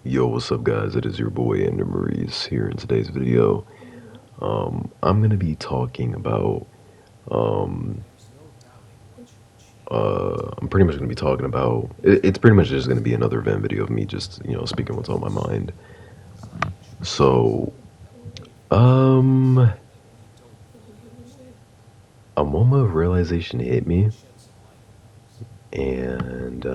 Yo, what's up, guys? It is your boy Andrew Maurice here in today's video. I'm gonna be talking about. Um, I'm pretty much gonna be talking about. It's pretty much just gonna be another event video of me just speaking what's on my mind. So, um, a moment of realization hit me, and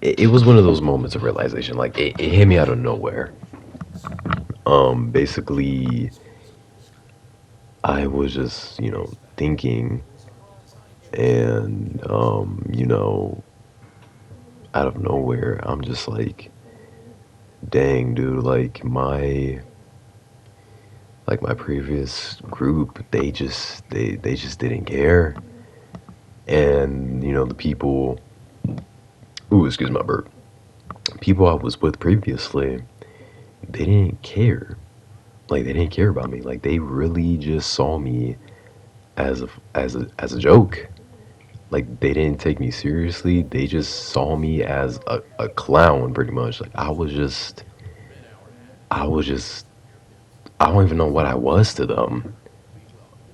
it was one of those moments of realization. Like it hit me out of nowhere. Basically, I was just thinking and out of nowhere I'm just like, dang dude, like my previous group, they just didn't care. And the people, ooh, excuse my burp, people I was with previously, they didn't care. Like they didn't care about me. Like they really just saw me as a joke. Like they didn't take me seriously. They just saw me as a clown pretty much. Like I was just I don't even know what I was to them.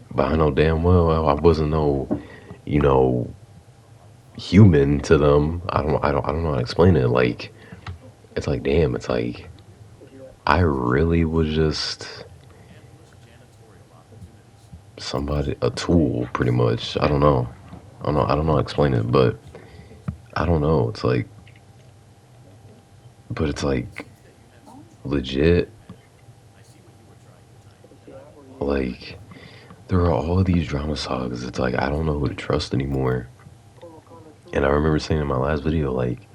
But I know damn well I wasn't no, you know, human to them. I don't know how to explain it. Like it's like damn, it's like I really was just somebody, a tool pretty much. I don't know how to explain it, but I don't know. It's like legit, like there are all of these drama sagas. It's like I don't know who to trust anymore. And I remember saying in my last video, like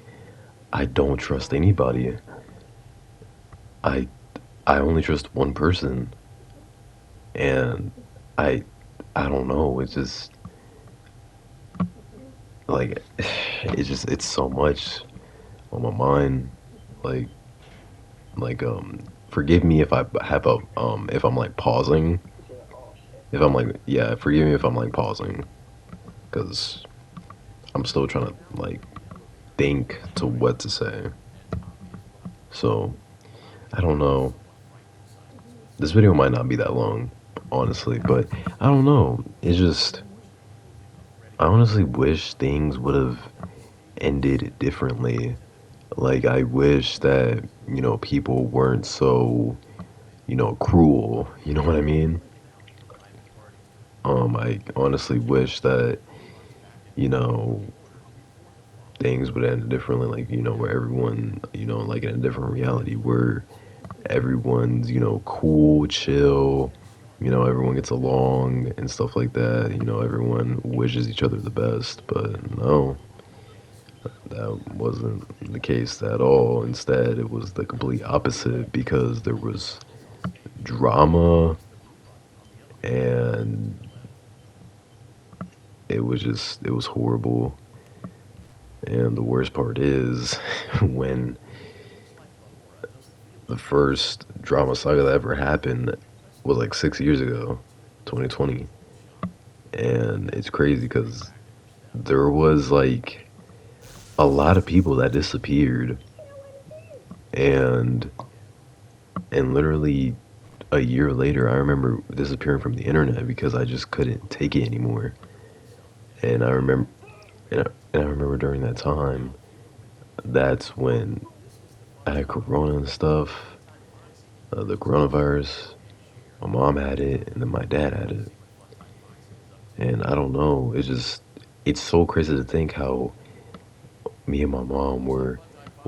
I don't trust anybody. I I only trust one person, and I I don't know. It's just like it's so much on my mind. Like forgive me if I have a if I'm like pausing. If I'm like, yeah, forgive me if I'm like pausing, because I'm still trying to like think to what to say. So I don't know. This video might not be that long, honestly, but I don't know. It's just I honestly wish things would have ended differently. Like I wish that people weren't so cruel. You know what I mean? I honestly wish that you know things would end differently. Like where everyone like in a different reality where everyone's cool, chill. Everyone gets along and stuff like that. Everyone wishes each other the best. But no, that wasn't the case at all. Instead, it was the complete opposite because there was drama, and it was horrible. And the worst part is when the first drama saga that ever happened was like 6 years ago, 2020. And it's crazy because there was like a lot of people that disappeared, and literally a year later I remember disappearing from the internet because I just couldn't take it anymore. And I remember and I remember during that time, that's when I had corona and stuff, the coronavirus. My mom had it, and then my dad had it. And I don't know, it's so crazy to think how me and my mom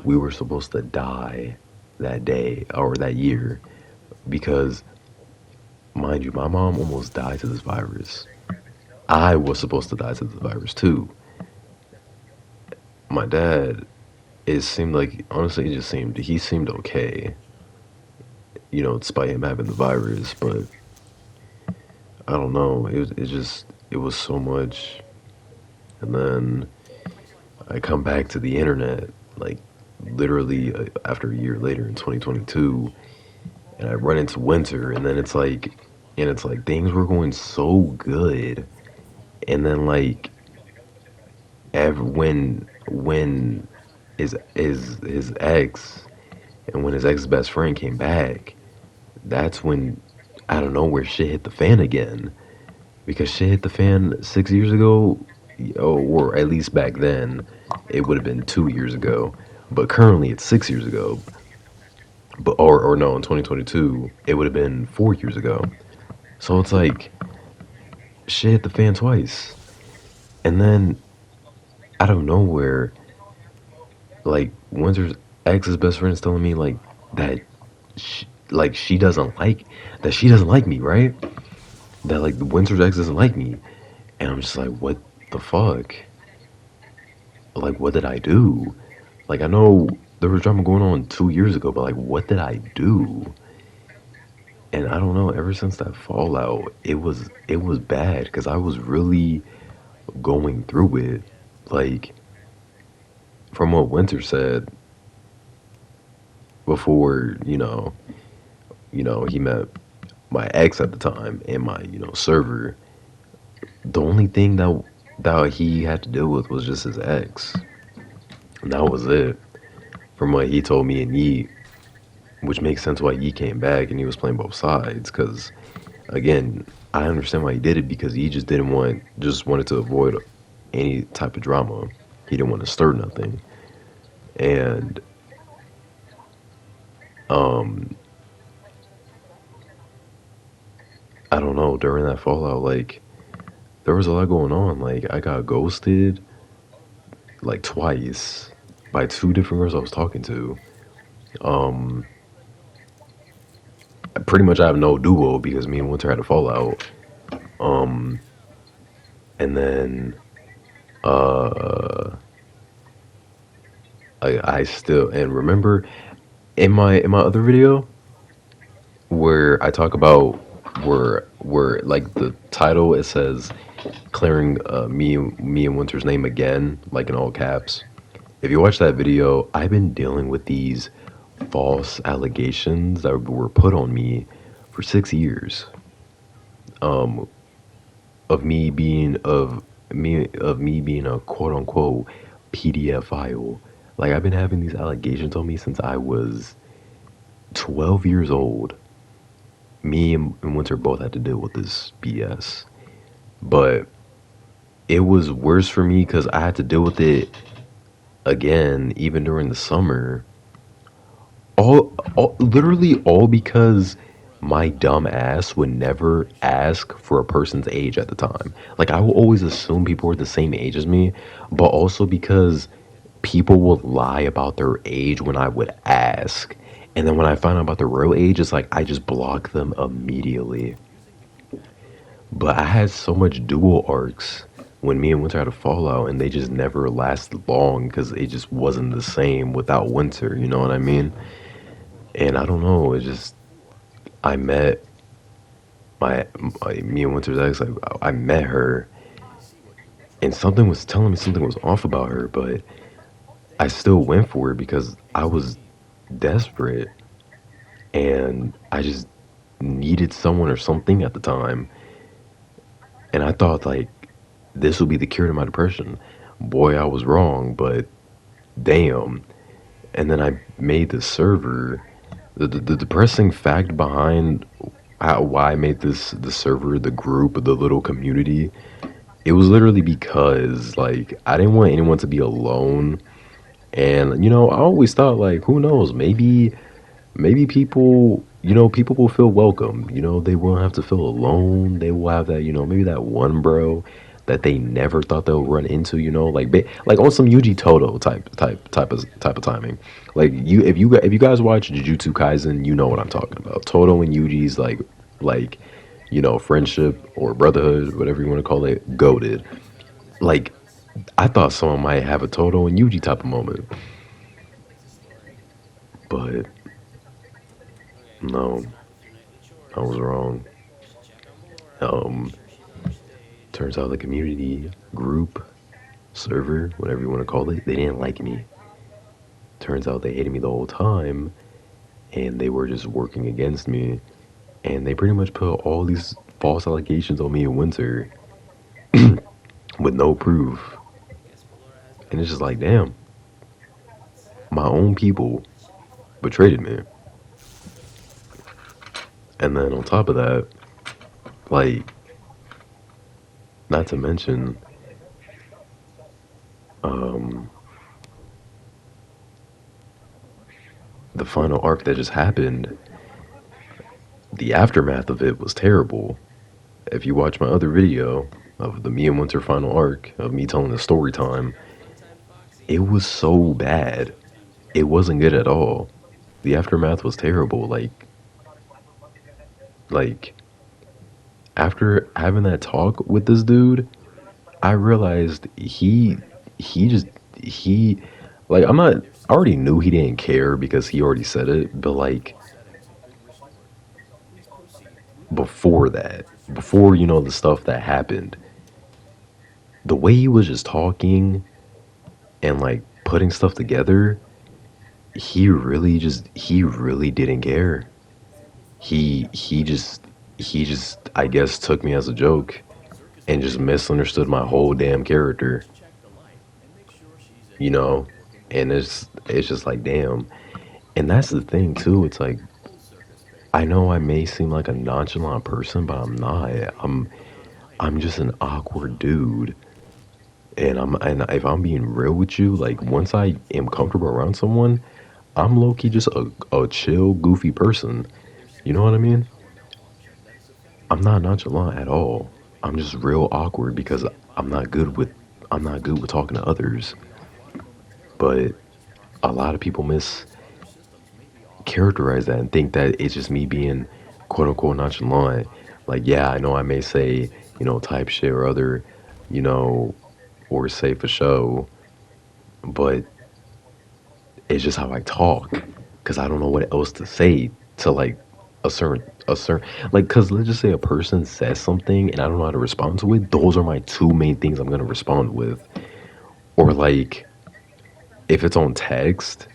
we were supposed to die that day or that year because, mind you, my mom almost died to this virus. I was supposed to die to the virus too. My dad, it seemed like, honestly, he seemed okay, despite him having the virus. But I don't know, it was so much. And then I come back to the internet, like literally after a year later in 2022, and I run into winter, and then it's like things were going so good, and then like when his ex and when his ex's best friend came back, that's when out of nowhere shit hit the fan again. Because shit hit the fan 6 years ago, or at least back then, it would have been 2 years ago. But currently, it's 6 years ago. But or no, in 2022, it would have been 4 years ago. So it's like shit hit the fan twice, and then out of nowhere, like Winter's ex's best friend is telling me that, like she doesn't like me, right? That like Winter's ex doesn't like me, and I'm just like, what the fuck? Like, what did I do? Like, I know there was drama going on 2 years ago, but like, what did I do? And I don't know. Ever since that fallout, it was bad because I was really going through it. Like, from what Winter said before, he met my ex at the time and my server. The only thing that he had to deal with was just his ex, and that was it. From what he told me and Yeet, which makes sense why Yeet came back and he was playing both sides. Because again, I understand why he did it because he just wanted to avoid any type of drama. He didn't want to stir nothing, and um, I don't know. During that fallout, like there was a lot going on. Like I got ghosted like twice by two different girls I was talking to. Um, Pretty much I have no duo because me and Winter had a fallout. Um, and then uh, I still and remember in my other video where I talk about where like the title it says clearing me and Winter's name again like in all caps. If you watch that video, I've been dealing with these false allegations that were put on me for 6 years. Um, of me being a quote unquote PDF file. Like I've been having these allegations on me since I was 12 years old. Me and Winter both had to deal with this BS, but it was worse for me because I had to deal with it again even during the summer. Literally all because my dumb ass would never ask for a person's age at the time. Like I will always assume people were the same age as me, but also because people will lie about their age when I would ask. And then when I find out about their real age, it's like I just block them immediately. But I had so much dual arcs when me and Winter had a fallout, and they just never lasted long because it just wasn't the same without Winter. You know what I mean? And I don't know. It just I met me and Winter's ex. I met her, and something was telling me something was off about her, but I still went for it because I was desperate and I just needed someone or something at the time. And I thought like this would be the cure to my depression. Boy, I was wrong, but damn. And then I made the server. The depressing fact behind why I made the server, the group, the little community, it was literally because like I didn't want anyone to be alone. And I always thought like, who knows, maybe people, people will feel welcome. They won't have to feel alone. They will have that, maybe that one bro that they never thought they'll run into. Like on some Yuji Toto type of timing. Like if you guys watch Jujutsu Kaisen, you know what I'm talking about. Toto and Yuji's like friendship or brotherhood, whatever you want to call it, goated. Like I thought someone might have a Toto and Yuji type of moment, but no, I was wrong. Um, Turns out the community group server, whatever you want to call it, they didn't like me. Turns out they hated me the whole time, and they were just working against me. And they pretty much put all these false allegations on me in Winter with no proof. And it's just like, damn, my own people betrayed me. And then on top of that, like, not to mention, um, the final arc that just happened, the aftermath of it was terrible. If you watch my other video of the Me and Winter final arc, of me telling the story time, it was so bad. It wasn't good at all. The aftermath was terrible. Like after having that talk with this dude, I realized he just he like I'm not I already knew he didn't care because he already said it, but like before that, before the stuff that happened, the way he was just talking and like putting stuff together, he really didn't care. He just I guess took me as a joke and just misunderstood my whole damn character, you know? And it's just like damn. And that's the thing too. It's like I know I may seem like a nonchalant person, but I'm not. I'm just an awkward dude. And if I'm being real with you, like once I am comfortable around someone, I'm low key just a chill, goofy person. You know what I mean? I'm not nonchalant at all. I'm just real awkward because I'm not good with I'm not good with talking to others. But a lot of people mischaracterize that and think that it's just me being quote unquote nonchalant. Like, yeah, I know I may say, type shit or other, you know, or say for show, but it's just how I talk because I don't know what else to say to like a certain like because let's just say a person says something and I don't know how to respond to it. Those are my two main things I'm gonna respond with. Or like if it's on text,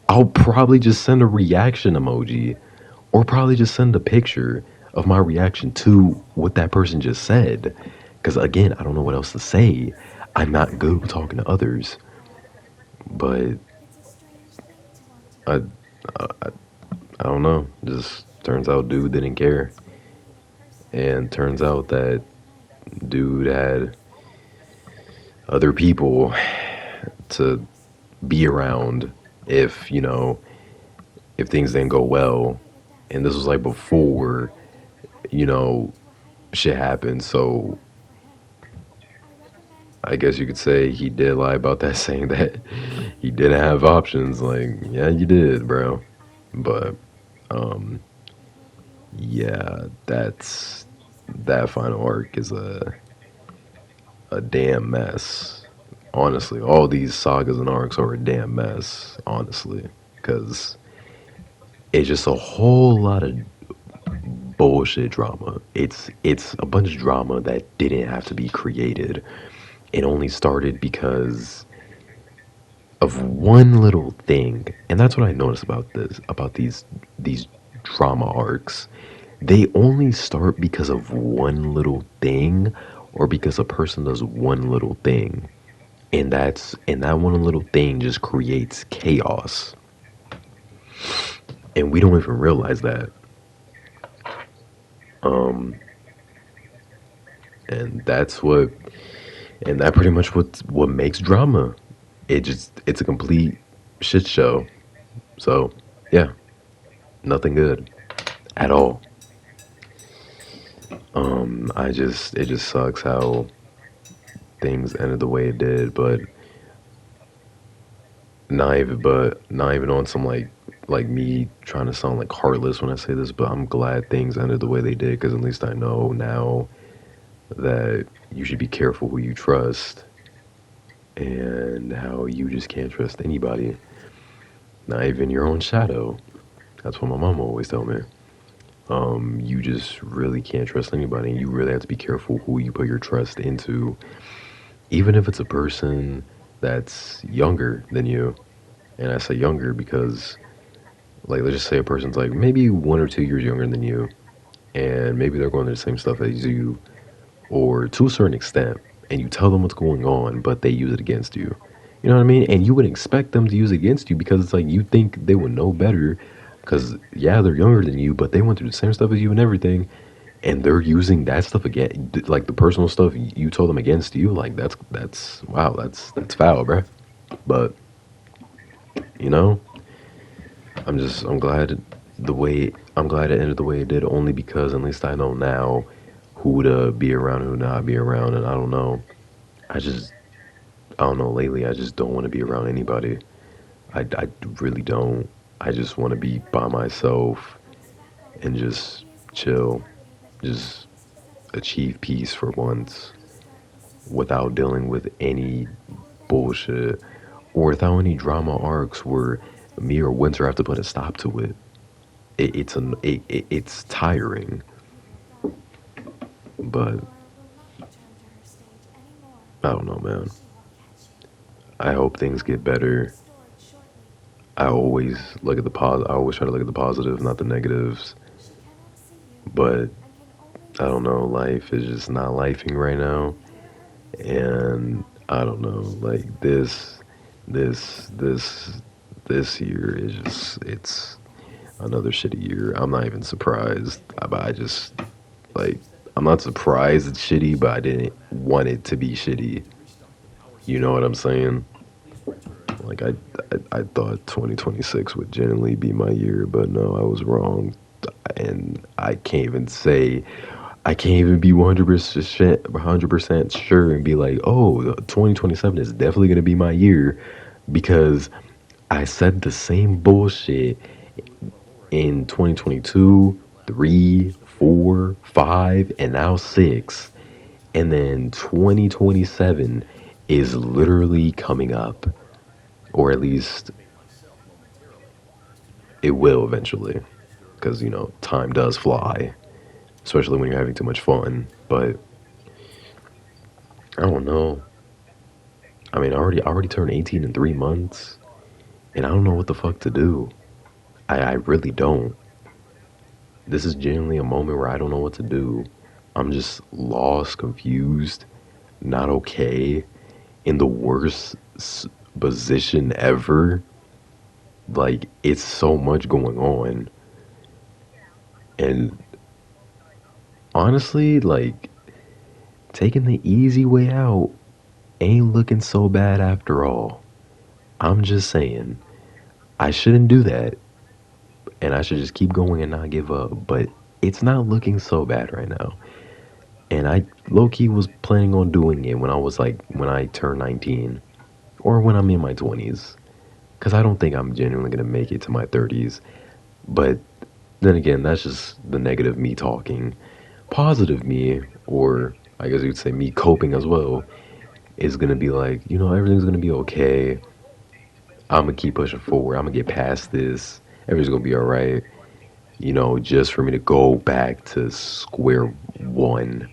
I'll probably just send a reaction emoji or probably just send a picture of my reaction to what that person just said. Because again, I don't know what else to say. I'm not good with talking to others, but I, I, I don't know. Just turns out dude didn't care, and turns out that dude had other people to be around if if things didn't go well, and this was like before you know shit happened. So I guess you could say he did lie about that, saying that he didn't have options. Like, yeah, you did, bro. But um, yeah, that final arc is a damn mess. Honestly, all these sagas and arcs are a damn mess. Honestly, because it's just a whole lot of bullshit drama. It's a bunch of drama that didn't have to be created. It only started because of one little thing, and that's what I noticed about these drama arcs. They only start because of one little thing, or because a person does one little thing, and that one little thing just creates chaos, and we don't even realize that. Um, and that pretty much what makes drama. It's a complete shit show. So yeah, nothing good at all. It just sucks how things ended the way it did, not even on some like me trying to sound like heartless when I say this, but I'm glad things ended the way they did because at least I know now that you should be careful who you trust and how you just can't trust anybody, not even your own shadow. That's what my mom always told me. You just really can't trust anybody. You really have to be careful who you put your trust into, even if it's a person that's younger than you. And I say younger because, like, let's just say a person's like maybe 1 or 2 years younger than you, and maybe they're going through the same stuff as you, or to a certain extent, and you tell them what's going on, but they use it against you. You know what I mean? And you would expect them to use it against you because it's like you think they would know better. Because yeah, they're younger than you, but they went through the same stuff as you and everything, and they're using that stuff again, like the personal stuff you told them against you. Like that's wow, that's foul, bruh. But you know, I'm glad I'm glad it ended the way it did, only because at least I know now who to be around, who not be around, and I don't know. I just I don't know. Lately, I just don't want to be around anybody. I really don't. I just want to be by myself and just chill, just achieve peace for once without dealing with any bullshit or without any drama arcs where me or Winter have to put a stop to it. It's tiring, but I don't know, man. I hope things get better. I always look at the I always try to look at the positives, not the negatives. But I don't know. Life is just not lifing right now, and I don't know. Like this, this, this year is just it's another shitty year. I'm not even surprised. I just like I'm not surprised it's shitty, but I didn't want it to be shitty. You know what I'm saying? Like I thought 2026 would genuinely be my year, but no, I was wrong, and I can't even be 100% sure and be like, oh, 2027 is definitely gonna be my year because I said the same bullshit in 2022, 3, 4, 5, and now 6. And then 2027 is literally coming up. Or at least it will eventually. Because, you know, time does fly. Especially when you're having too much fun. But I don't know. I mean, I already turned 18 in 3 months. And I don't know what the fuck to do. I really don't. This is genuinely a moment where I don't know what to do. I'm just lost, confused, not okay, in the worst position ever. Like, it's so much going on. And honestly, like, taking the easy way out ain't looking so bad after all. I'm just saying, I shouldn't do that. And I should just keep going and not give up. But it's not looking so bad right now. And I low key was planning on doing it when I was like, when I turned 19 or when I'm in my 20s. Because I don't think I'm genuinely going to make it to my 30s. But then again, that's just the negative me talking. Positive me, or I guess you'd say me coping as well, is going to be like, you know, everything's going to be okay. I'm going to keep pushing forward. I'm going to get past this. Everything's going to be all right. You know, just for me to go back to square one.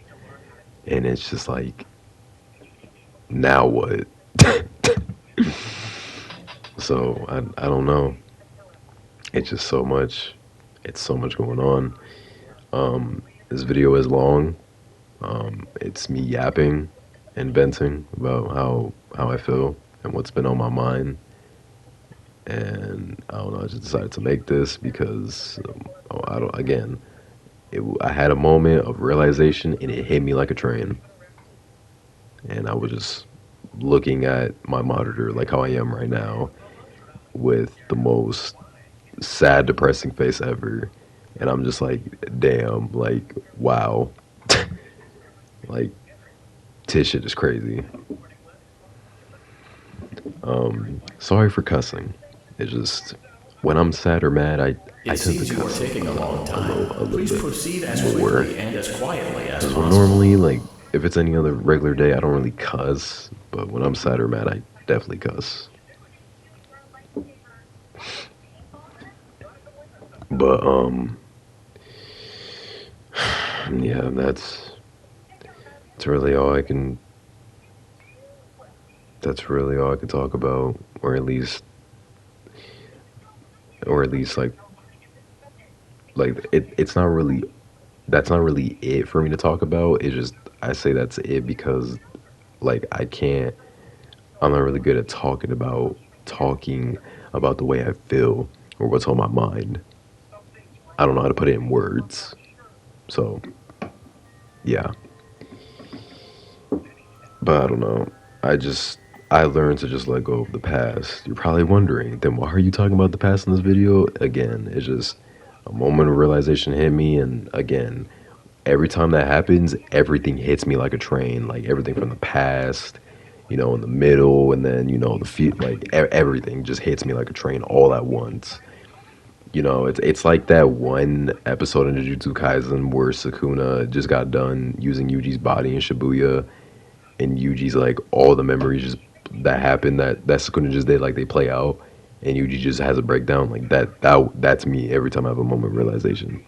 And it's just like, now what? So I don't know. It's just so much. It's so much going on. This video is long. It's me yapping and venting about how I feel and what's been on my mind. And I don't know. I just decided to make this because I don't. Again, I had a moment of realization and it hit me like a train. And I was just looking at my monitor like how I am right now with the most sad, depressing face ever. And I'm just like, damn, like, wow. Like, this shit is crazy. Sorry for cussing. It's just, when I'm sad or mad, I It tend to seems you are cuss taking a long a time. little Please bit proceed as more. quickly and as quietly as Because when possible. normally, like, if it's any other regular day, I don't really cuss. But when I'm sad or mad, I definitely cuss. But, yeah, that's really all I can, that's really all I can talk about. Or at least, like it's not really, that's not really it for me to talk about. It's just, I say that's it because, like, I can't, I'm not really good at talking about the way I feel or what's on my mind. I don't know how to put it in words. So yeah, but I don't know. I just I learned to just let go of the past. You're probably wondering, then why are you talking about the past in this video? Again, it's just a moment of realization hit me, and again, every time that happens, everything hits me like a train. Like everything from the past, in the middle, and then like everything just hits me like a train all at once. It's like that one episode in Jujutsu Kaisen where Sukuna just got done using Yuji's body in Shibuya, and Yuji's like all the memories just that happened that Sukuna just did, like they play out, and Yuji just has a breakdown like that's me every time I have a moment of realization.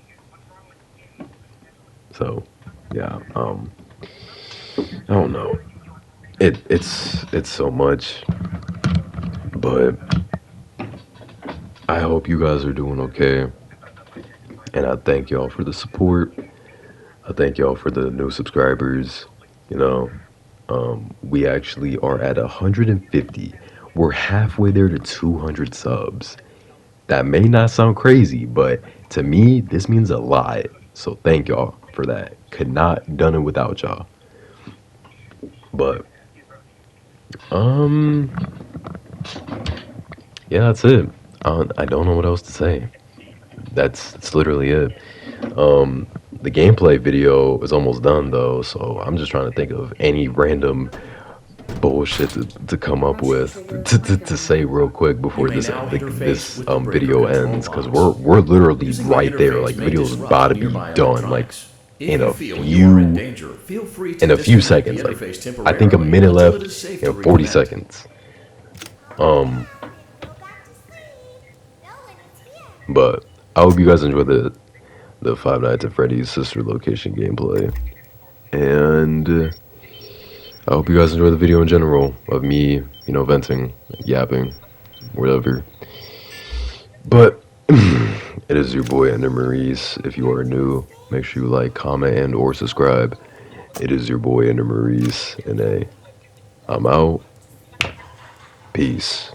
So yeah, I don't know. It's so much, but I hope you guys are doing okay, and I thank y'all for the support. I thank y'all for the new subscribers. You know, we actually are at 150. We're halfway there to 200 subs. That may not sound crazy, but to me, this means a lot. So thank y'all for that. Could not done it without y'all. But um, yeah, that's it. I don't know what else to say. That's literally it. The gameplay video is almost done though, so I'm just trying to think of any random bullshit to come up with to say real quick before this video ends, because we're literally right there. Like the video's about to be done, like in a few in a few seconds. Like I think a minute left and 40 seconds. Um, but I hope you guys enjoy the Five Nights at Freddy's Sister Location gameplay, and I hope you guys enjoy the video in general of me, venting, yapping, whatever. But it is your boy Ender Maurice. If you are new, make sure you like, comment, and or subscribe. It is your boy Ender Maurice, and I'm out. Peace.